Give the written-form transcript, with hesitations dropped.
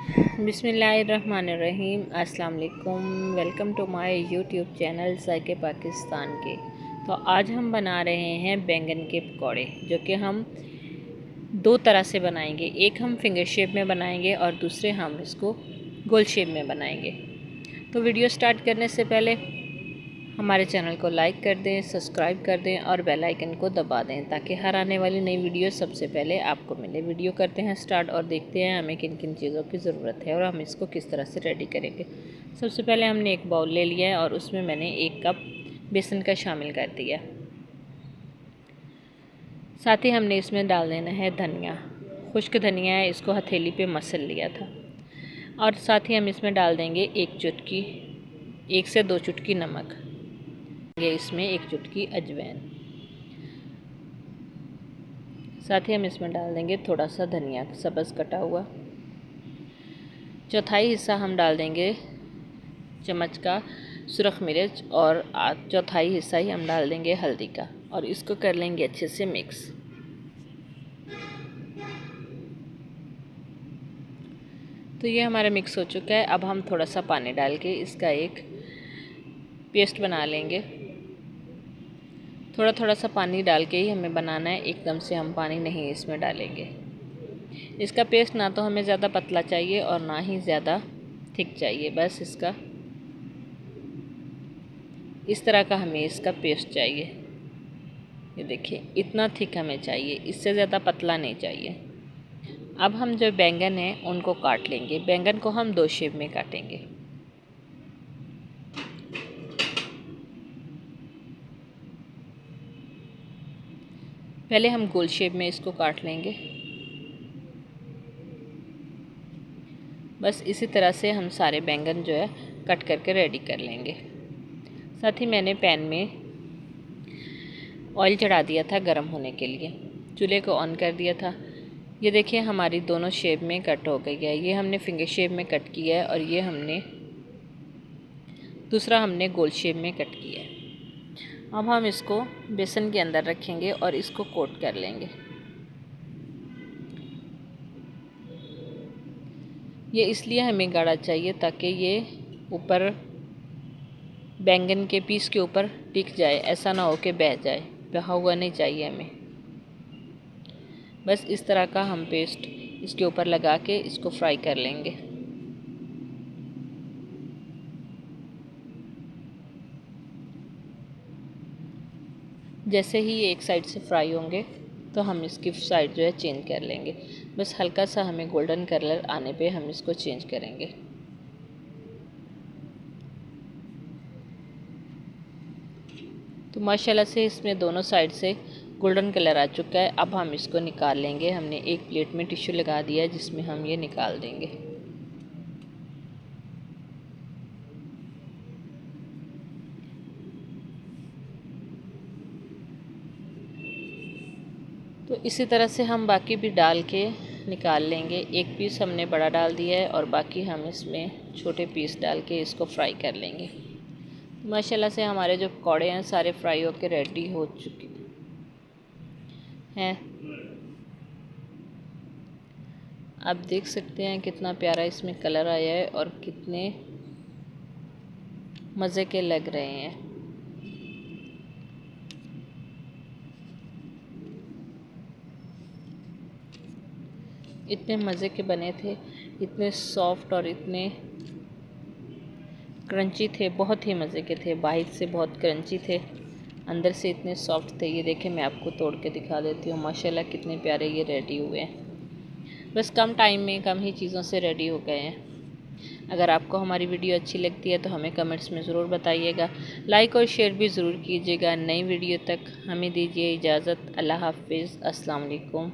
बिस्मिल्लाहिर्रहमानिर्रहीम। अस्सलाम वालेकुम। Welcome to my YouTube channel ज़ायके पाकिस्तान के। तो आज हम बना रहे हैं बैंगन के पकौड़े, जो कि हम दो तरह से बनाएंगे। एक हम फिंगर शेप में बनाएंगे और दूसरे हम इसको गोल शेप में बनाएंगे। तो वीडियो स्टार्ट करने से पहले हमारे चैनल को लाइक कर दें, सब्सक्राइब कर दें और बेल आइकन को दबा दें, ताकि हर आने वाली नई वीडियो सबसे पहले आपको मिले। वीडियो करते हैं स्टार्ट और देखते हैं हमें किन किन चीज़ों की ज़रूरत है और हम इसको किस तरह से रेडी करेंगे। सबसे पहले हमने एक बाउल ले लिया है और उसमें मैंने 1 कप बेसन का शामिल कर दिया। साथ ही हमने इसमें डाल देना है धनिया, खुश्क धनिया है, इसको हथेली पे मसल लिया था। और साथ ही हम इसमें डाल देंगे 1 से 2 चुटकी नमक, इसमें 1 चुटकी अजवाइन। साथ ही हम इसमें डाल देंगे थोड़ा सा धनिया सब्ज़ कटा हुआ। चौथाई हिस्सा हम डाल देंगे चम्मच का सुरख मिर्च और चौथाई हिस्सा ही हम डाल देंगे हल्दी का, और इसको कर लेंगे अच्छे से मिक्स। तो ये हमारा मिक्स हो चुका है। अब हम थोड़ा सा पानी डाल के इसका एक पेस्ट बना लेंगे। थोड़ा थोड़ा सा पानी डाल के ही हमें बनाना है, एकदम से हम पानी नहीं इसमें डालेंगे। इसका पेस्ट ना तो हमें ज़्यादा पतला चाहिए और ना ही ज़्यादा थिक चाहिए, बस इसका इस तरह का हमें इसका पेस्ट चाहिए। ये देखिए, इतना थिक हमें चाहिए, इससे ज़्यादा पतला नहीं चाहिए। अब हम जो बैंगन है उनको काट लेंगे। बैंगन को हम 2 शेप में काटेंगे। पहले हम गोल शेप में इसको काट लेंगे। बस इसी तरह से हम सारे बैंगन जो है कट करके रेडी कर लेंगे। साथ ही मैंने पैन में ऑयल चढ़ा दिया था गरम होने के लिए, चूल्हे को ऑन कर दिया था। ये देखिए, हमारी दोनों शेप में कट हो गई है। ये हमने फिंगर शेप में कट किया है और ये हमने दूसरा गोल शेप में कट किया है। अब हम इसको बेसन के अंदर रखेंगे और इसको कोट कर लेंगे। ये इसलिए हमें गाढ़ा चाहिए ताकि ये ऊपर बैंगन के पीस के ऊपर टिक जाए, ऐसा ना हो कि बह जाए। बहा हुआ नहीं चाहिए हमें। बस इस तरह का हम पेस्ट इसके ऊपर लगा के इसको फ्राई कर लेंगे। जैसे ही ये एक साइड से फ्राई होंगे तो हम इसकी साइड जो है चेंज कर लेंगे। बस हल्का सा हमें गोल्डन कलर आने पे हम इसको चेंज करेंगे। तो माशाल्लाह से इसमें दोनों साइड से गोल्डन कलर आ चुका है। अब हम इसको निकाल लेंगे। हमने एक प्लेट में टिश्यू लगा दिया है जिसमें हम ये निकाल देंगे। तो इसी तरह से हम बाकी भी डाल के निकाल लेंगे। एक पीस हमने बड़ा डाल दिया है और बाकी हम इसमें छोटे पीस डाल के इसको फ्राई कर लेंगे। माशाल्लाह से हमारे जो पकौड़े हैं सारे फ्राई होके रेडी हो चुके हैं। आप देख सकते हैं कितना प्यारा इसमें कलर आया है और कितने मज़े के लग रहे हैं। इतने मज़े के बने थे, इतने सॉफ्ट और इतने क्रंची थे, बहुत ही मज़े के थे। बाहर से बहुत क्रंची थे, अंदर से इतने सॉफ्ट थे। ये देखें, मैं आपको तोड़ के दिखा देती हूँ। माशाल्लाह कितने प्यारे ये रेडी हुए हैं। बस कम टाइम में कम ही चीज़ों से रेडी हो गए हैं। अगर आपको हमारी वीडियो अच्छी लगती है तो हमें कमेंट्स में ज़रूर बताइएगा। लाइक और शेयर भी ज़रूर कीजिएगा। नई वीडियो तक हमें दीजिए इजाज़त। अल्लाह हाफ़िज़। अस्सलाम वालेकुम।